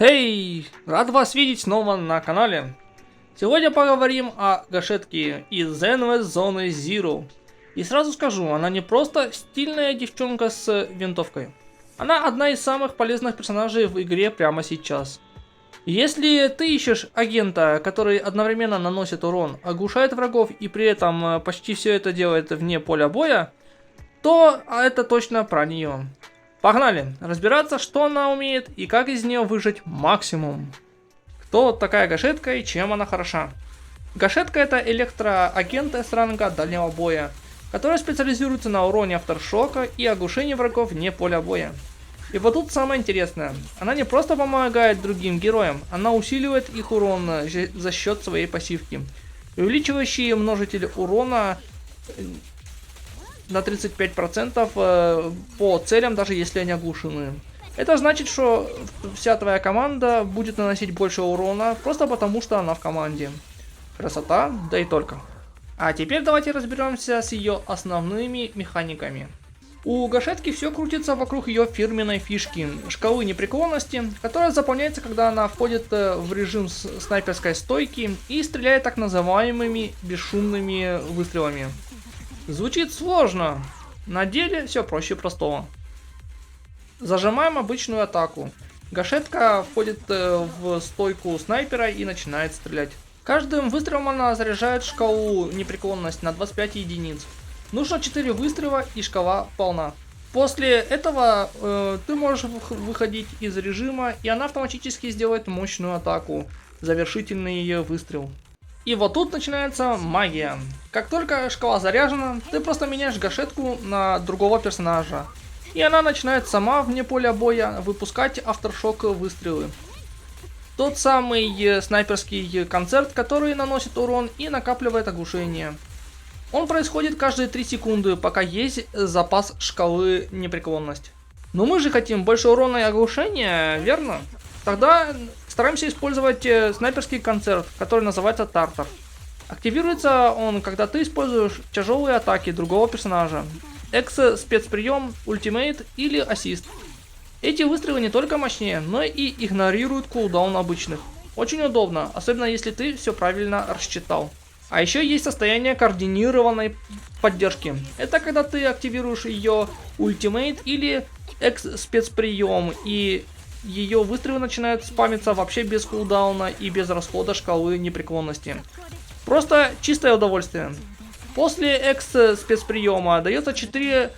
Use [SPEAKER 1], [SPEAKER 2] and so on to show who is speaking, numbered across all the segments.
[SPEAKER 1] Эй, рад вас видеть снова на канале. Сегодня поговорим о гашетке из Zenwest Zone Zero. И сразу скажу, она не просто стильная девчонка с винтовкой. Она одна из самых полезных персонажей в игре прямо сейчас. Если ты ищешь агента, который одновременно наносит урон, оглушает врагов и при этом почти все это делает вне поля боя, то это точно про нее. Погнали разбираться, что она умеет и как из нее выжать максимум. Кто такая гашетка и чем она хороша? Гашетка — это электроагент с ранга дальнего боя, который специализируется на уроне авторшока и оглушении врагов вне поля боя. И вот тут самое интересное, она не просто помогает другим героям, она усиливает их урон за счет своей пассивки, увеличивающий множитель урона на 35% по целям, даже если они оглушены. Это значит, что вся твоя команда будет наносить больше урона, просто потому что она в команде. Красота, да и только. А теперь давайте разберемся с ее основными механиками. У гашетки все крутится вокруг ее фирменной фишки, шкалы непреклонности, которая заполняется, когда она входит в режим снайперской стойки и стреляет так называемыми бесшумными выстрелами. Звучит сложно, на деле все проще простого. Зажимаем обычную атаку. Гашетка входит в стойку снайпера и начинает стрелять. Каждым выстрелом она заряжает шкалу непреклонность на 25 единиц. Нужно 4 выстрела и шкала полна. После этого ты можешь выходить из режима, и она автоматически сделает мощную атаку, завершительный выстрел. И вот тут начинается магия. Как только шкала заряжена, ты просто меняешь гашетку на другого персонажа. И она начинает сама вне поля боя выпускать авторшок выстрелы. Тот самый снайперский концерт, который наносит урон и накапливает оглушение. Он происходит каждые 3 секунды, пока есть запас шкалы непреклонность. Но мы же хотим больше урона и оглушения, верно? Тогда стараемся использовать снайперский концерт, который называется Тартар. Активируется он, когда ты используешь тяжелые атаки другого персонажа. Спецприем, ультимейт или ассист. Эти выстрелы не только мощнее, но и игнорируют кулдаун обычных. Очень удобно, особенно если ты все правильно рассчитал. А еще есть состояние координированной поддержки. Это когда ты активируешь ее ультимейт или спецприем, и ее выстрелы начинают спамиться вообще без кулдауна и без расхода шкалы непреклонности. Просто чистое удовольствие. После спецприема дается 4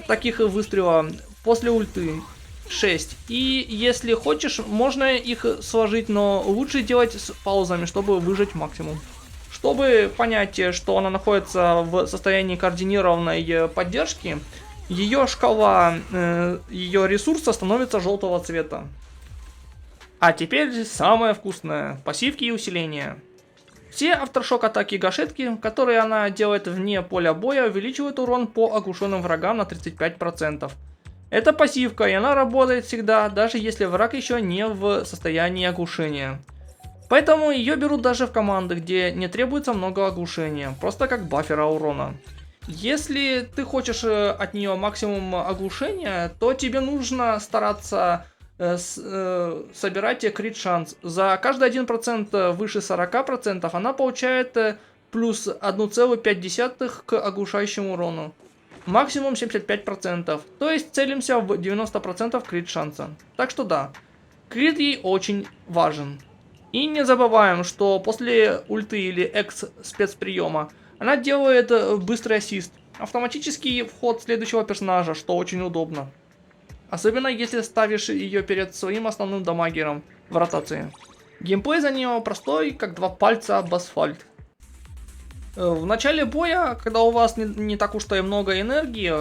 [SPEAKER 1] таких выстрела, после ульты 6. И если хочешь, можно их сложить, но лучше делать с паузами, чтобы выжать максимум. Чтобы понять, что она находится в состоянии координированной поддержки, ее шкала, ее ресурса становится желтого цвета. А теперь самое вкусное. Пассивки и усиления. Все авторшок атаки гашетки, которые она делает вне поля боя, увеличивают урон по оглушенным врагам на 35%. Это пассивка, и она работает всегда, даже если враг еще не в состоянии оглушения. Поэтому ее берут даже в команды, где не требуется много оглушения, просто как баффера урона. Если ты хочешь от нее максимум оглушения, то тебе нужно стараться собирать крит шанс. За каждый 1% выше 40% она получает плюс 1,5 к оглушающему урону. Максимум 75%. То есть целимся в 90% крит шанса. Так что да, крит ей очень важен. И не забываем, что после ульты или спецприема она делает быстрый ассист. Автоматический вход следующего персонажа, что очень удобно. Особенно если ставишь ее перед своим основным дамагером в ротации. Геймплей за нее простой, как 2 пальца об асфальт. В начале боя, когда у вас не так уж и много энергии,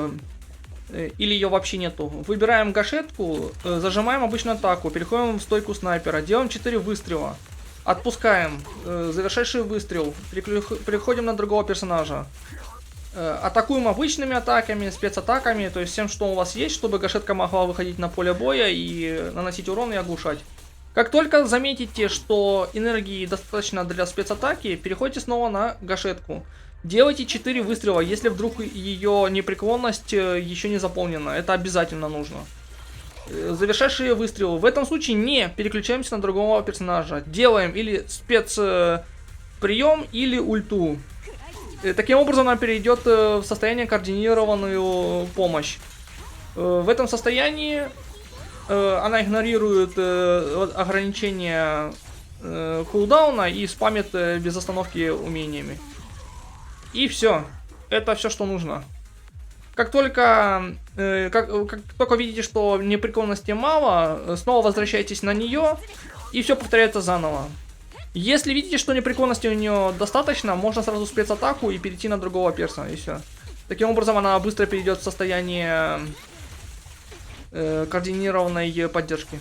[SPEAKER 1] или ее вообще нету, выбираем гашетку, зажимаем обычную атаку, переходим в стойку снайпера, делаем 4 выстрела, отпускаем, завершающий выстрел, переходим на другого персонажа. Атакуем обычными атаками, спецатаками, то есть всем, что у вас есть, чтобы гашетка могла выходить на поле боя и наносить урон и оглушать. Как только заметите, что энергии достаточно для спецатаки, переходите снова на гашетку. Делайте 4 выстрела, если вдруг ее непреклонность еще не заполнена, это обязательно нужно. завершающие выстрелы. В этом случае не переключаемся на другого персонажа. Делаем или спецприем, или ульту. Таким образом она перейдет в состояние координированную помощь. В этом состоянии она игнорирует ограничения кулдауна и спамит без остановки умениями. И все. Это все, что нужно. Как только видите, что непреклонности мало, снова возвращайтесь на нее, и все повторяется заново. Если видите, что непреклонности у нее достаточно, можно сразу спецатаку и перейти на другого перса, и все. Таким образом, она быстро перейдет в состояние координированной поддержки.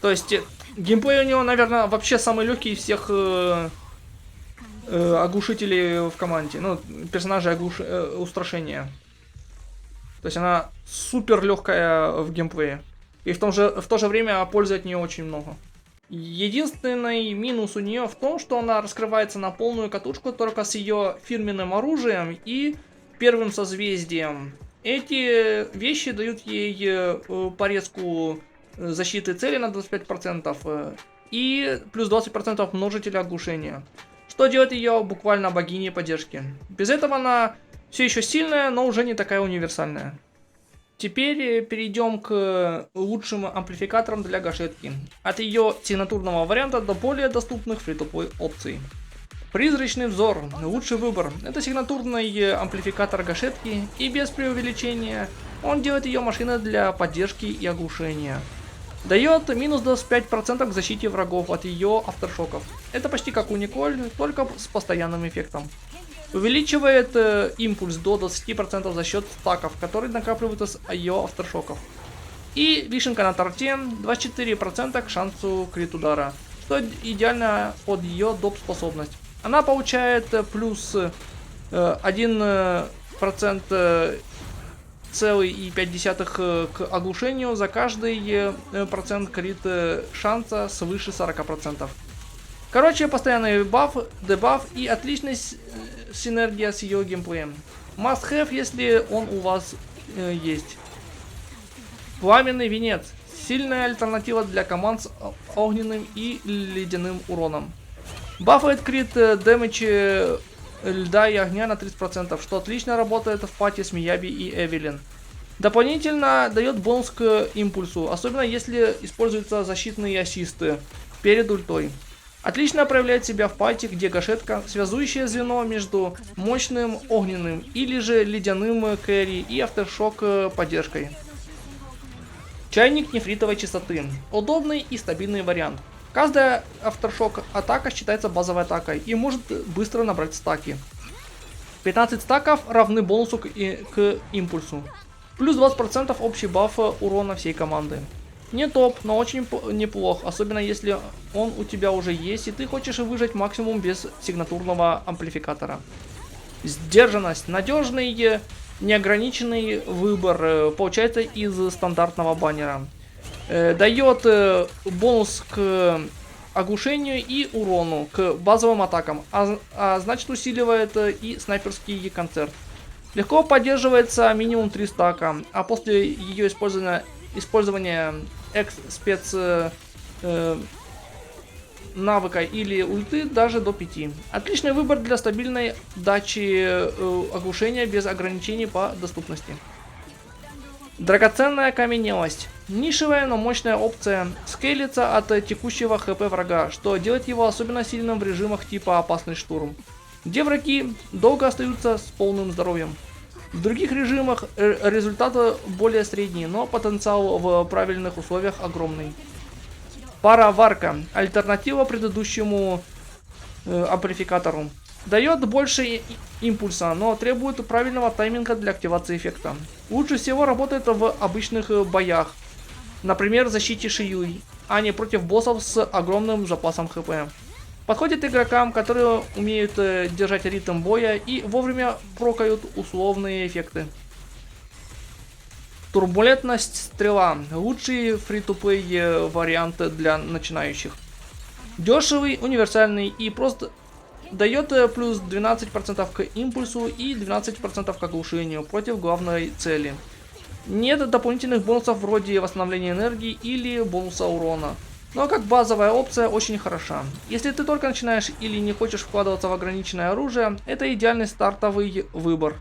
[SPEAKER 1] То есть, геймплей у него, наверное, вообще самый легкий из всех оглушителей в команде. Ну, персонажей устрашения. То есть, она супер легкая в геймплее. И в то же время пользы от нее очень много. Единственный минус у нее в том, что она раскрывается на полную катушку только с ее фирменным оружием и первым созвездием. Эти вещи дают ей порезку защиты цели на 25% и плюс 20% множителя оглушения, что делает ее буквально богиней поддержки. Без этого она все еще сильная, но уже не такая универсальная. Теперь перейдем к лучшим амплификаторам для гашетки. От ее сигнатурного варианта до более доступных фри-то-плей опций. Призрачный взор. Лучший выбор. Это сигнатурный амплификатор гашетки, и без преувеличения он делает ее машиной для поддержки и оглушения. Дает минус 25% к защите врагов от ее авторшоков. Это почти как у Николь, только с постоянным эффектом. Увеличивает импульс до 20% за счет стаков, которые накапливаются с ее авторшоков. И вишенка на торте, 24% к шансу крит удара, что идеально под ее доп способность. Она получает плюс 1% целый и 5 к оглушению за каждый процент крит шанса свыше 40%. Короче, постоянный баф, дебаф и отличная синергия с ее геймплеем. Must have, если он у вас есть. Пламенный венец. Сильная альтернатива для команд с огненным и ледяным уроном. Бафает крит дэмэдж льда и огня на 30%, что отлично работает в пати с Мияби и Эвелин. Дополнительно дает бонус к импульсу, особенно если используются защитные ассисты перед ультой. Отлично проявляет себя в пати, где гашетка – связующее звено между мощным огненным или же ледяным кэрри и авторшок поддержкой. Чайник нефритовой частоты. Удобный и стабильный вариант. Каждая авторшок атака считается базовой атакой и может быстро набрать стаки. 15 стаков равны бонусу к импульсу. Плюс 20% общий баф урона всей команды. Не топ, но очень неплох, особенно если он у тебя уже есть и ты хочешь выжать максимум без сигнатурного амплификатора. Сдержанность. Надежный, неограниченный выбор получается из стандартного баннера. Дает бонус к оглушению и урону, к базовым атакам, а значит усиливает и снайперский концерт. Легко поддерживается минимум 3 стака, а после ее использования спец навыка или ульты даже до 5. Отличный выбор для стабильной дачи оглушения без ограничений по доступности. Драгоценная окаменелость. Нишевая, но мощная опция. Скейлится от текущего хп врага, что делает его особенно сильным в режимах типа опасный штурм, где враги долго остаются с полным здоровьем. В других режимах результаты более средние, но потенциал в правильных условиях огромный. Пароварка. Альтернатива предыдущему амплификатору. Дает больше импульса, но требует правильного тайминга для активации эффекта. Лучше всего работает в обычных боях, например, в защите Шиюй, а не против боссов с огромным запасом хп. Подходит игрокам, которые умеют держать ритм боя и вовремя прокают условные эффекты. Турбулентность стрела. Лучший фри-то-плей вариант для начинающих. Дешевый, универсальный и просто дает плюс 12% к импульсу и 12% к оглушению против главной цели. Нет дополнительных бонусов вроде восстановления энергии или бонуса урона. Но как базовая опция очень хороша. Если ты только начинаешь или не хочешь вкладываться в ограниченное оружие, это идеальный стартовый выбор.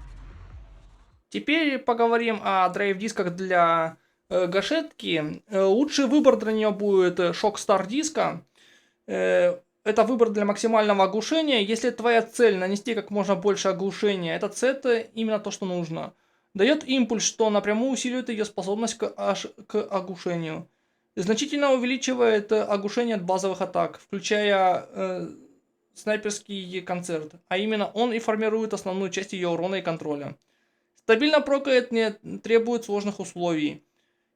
[SPEAKER 1] Теперь поговорим о драйв-дисках для гашетки. Лучший выбор для нее будет Shockstar диска. Это выбор для максимального оглушения. Если твоя цель нанести как можно больше оглушения, этот сет именно то, что нужно. Дает импульс, что напрямую усиливает ее способность к оглушению. Значительно увеличивает оглушение от базовых атак, включая снайперский концерт. А именно он и формирует основную часть ее урона и контроля. Стабильно прокает не требует сложных условий.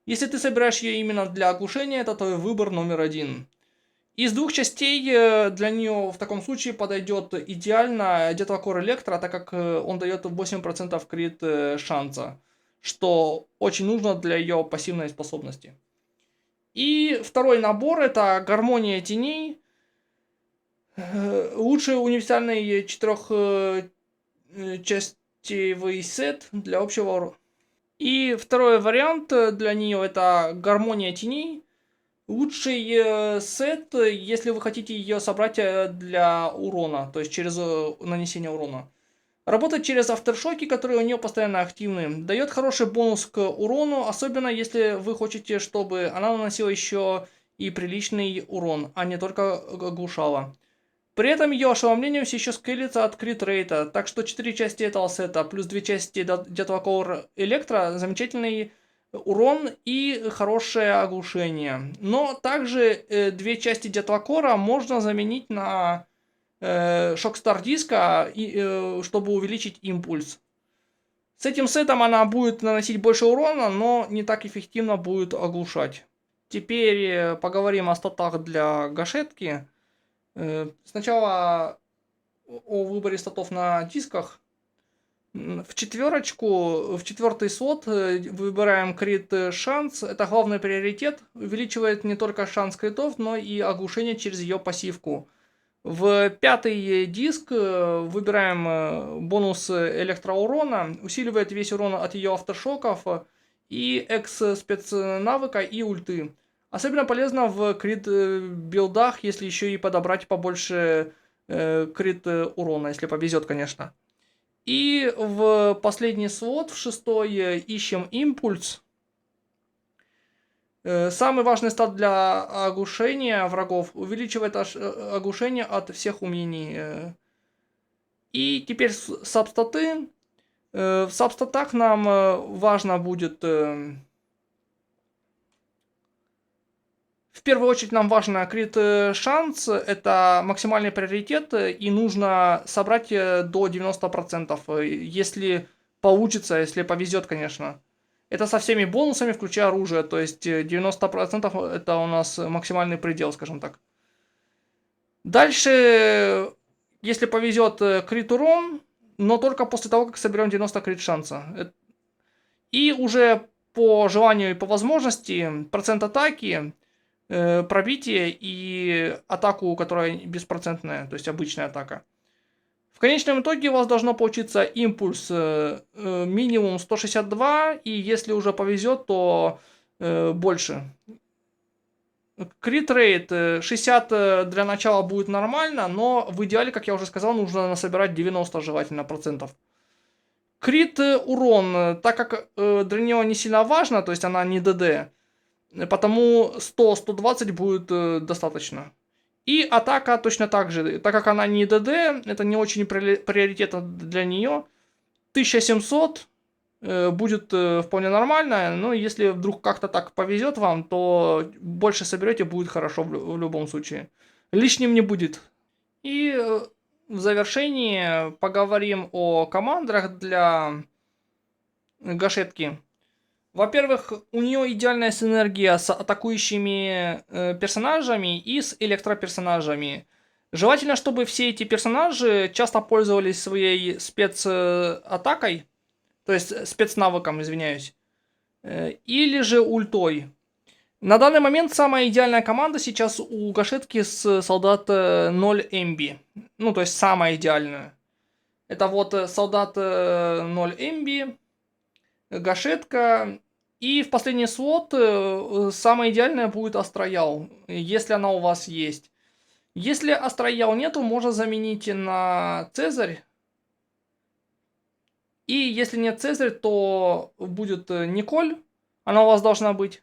[SPEAKER 1] Если ты собираешь ее именно для оглушения, это твой выбор номер один. Из двух частей для нее в таком случае подойдет идеально Детвакор Электро, так как он дает 8% крит шанса, что очень нужно для ее пассивной способности. И второй набор это Гармония Теней. Лучший универсальный четырехчастевый сет для общего урона. И второй вариант для нее это Гармония Теней. Лучший сет, если вы хотите ее собрать для урона, то есть через нанесение урона. Работает через авторшоки, которые у нее постоянно активны. Дает хороший бонус к урону, особенно если вы хотите, чтобы она наносила еще и приличный урон, а не только оглушала. При этом ее ошеломление все еще скейлится от крит рейта, так что 4 части этого сета плюс 2 части Детвакор Электро замечательный урон и хорошее оглушение. Но также 2 части Детвакора можно заменить на Shockstar диска, чтобы увеличить импульс. С этим сетом она будет наносить больше урона, но не так эффективно будет оглушать. Теперь поговорим о статах для гашетки. Сначала о выборе статов на дисках. В четверочку, в четвертый слот выбираем крит шанс. Это главный приоритет. Увеличивает не только шанс критов, но и оглушение через ее пассивку. В пятый диск выбираем бонус электроурона. Усиливает весь урон от ее авторшоков и экс-спецнавыка и ульты. Особенно полезно в крит билдах, если еще и подобрать побольше крит урона, если повезет, конечно. И в последний слот, в шестой, ищем импульс. Самый важный стат для оглушения врагов. Увеличивает оглушение от всех умений. И теперь сабстаты. В сабстатах нам важно будет... В первую очередь нам важно крит шанс, это максимальный приоритет, и нужно собрать до 90%, если получится, если повезет, конечно. Это со всеми бонусами, включая оружие, то есть 90% это у нас максимальный предел, скажем так. Дальше, если повезет, крит урон, но только после того, как соберем 90 крит шанса. И уже по желанию и по возможности процент атаки, пробитие и атаку, которая беспроцентная, то есть обычная атака. В конечном итоге у вас должно получиться импульс минимум 162, и если уже повезет, то больше. Крит рейт 60 для начала будет нормально, но в идеале, как я уже сказал, нужно насобирать 90 желательно процентов. Крит урон, так как для нее не сильно важно, то есть она не ДД, потому 100-120 будет достаточно. И атака точно так же, так как она не ДД, это не очень приоритетно для нее. 1700 будет вполне нормально, но если вдруг как-то так повезет вам, то больше соберете, будет хорошо в любом случае. Лишним не будет. И в завершении поговорим о командах для гашетки. Во-первых, у нее идеальная синергия с атакующими персонажами и с электроперсонажами. Желательно, чтобы все эти персонажи часто пользовались своей спецатакой, то есть спецнавыком, извиняюсь, или же ультой. На данный момент самая идеальная команда сейчас у гашетки с солдат 0 эмби. Ну, то есть самая идеальная. Это вот солдат 0 эмби, гашетка И в последний слот самое идеальное будет Астроял, если она у вас есть. Если Астроял нету, можно заменить на Цезарь. И если нет Цезарь, то будет Николь, она у вас должна быть.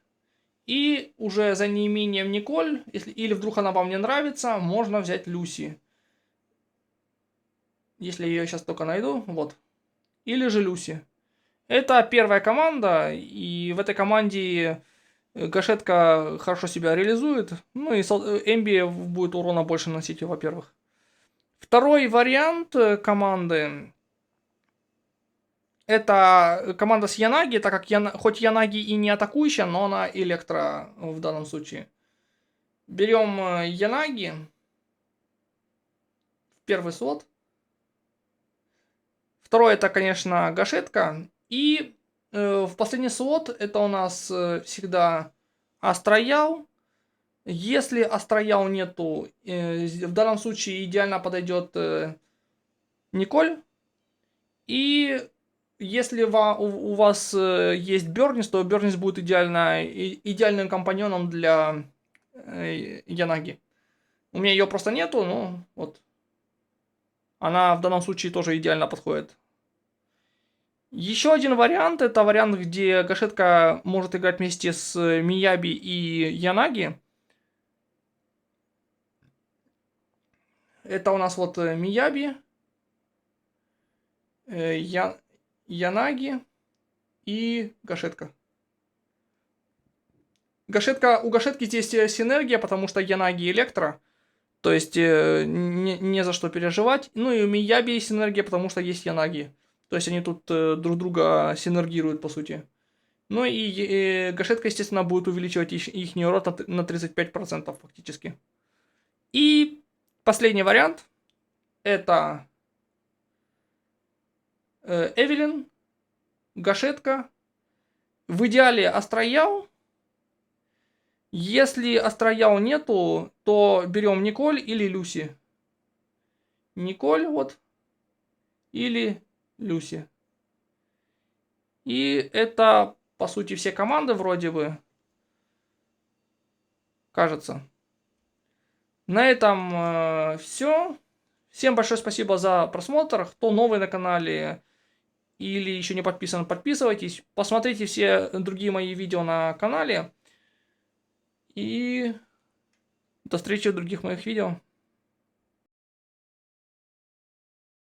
[SPEAKER 1] И уже за неимением Николь, или вдруг она вам не нравится, можно взять Люси. Если я ее сейчас только найду, вот. Или же Люси. Это первая команда, и в этой команде гашетка хорошо себя реализует. Ну и Эмби будет урона больше наносить, во-первых. Второй вариант команды. Это команда с Янаги, так как хоть Янаги и не атакующая, но она электро в данном случае. Берем Янаги. Первый слот. Второй это, конечно, гашетка. И в последний слот это у нас всегда Астроял. Если Астроял нету, в данном случае идеально подойдет Николь. И если у вас есть Бернис, то Бернис будет идеальным компаньоном для Янаги. У меня ее просто нету, но вот. Она в данном случае тоже идеально подходит. Еще один вариант, это вариант, где гашетка может играть вместе с Мияби и Янаги. Это у нас вот Мияби, Янаги и гашетка. У гашетки здесь синергия, потому что Янаги электро. То есть не за что переживать. Ну и у Мияби есть синергия, потому что есть Янаги. То есть они тут друг друга синергируют, по сути. Ну и гашетка, естественно, будет увеличивать их рот на 35% фактически. И последний вариант. Это Эвелин, гашетка. В идеале Астроял. Если Астроял нету, то берем Николь или Люси. Николь вот. Или Люси. И это, по сути, все команды вроде бы. Кажется. На этом все. Всем большое спасибо за просмотр. Кто новый на канале или еще не подписан, подписывайтесь. Посмотрите все другие мои видео на канале. И до встречи в других моих видео.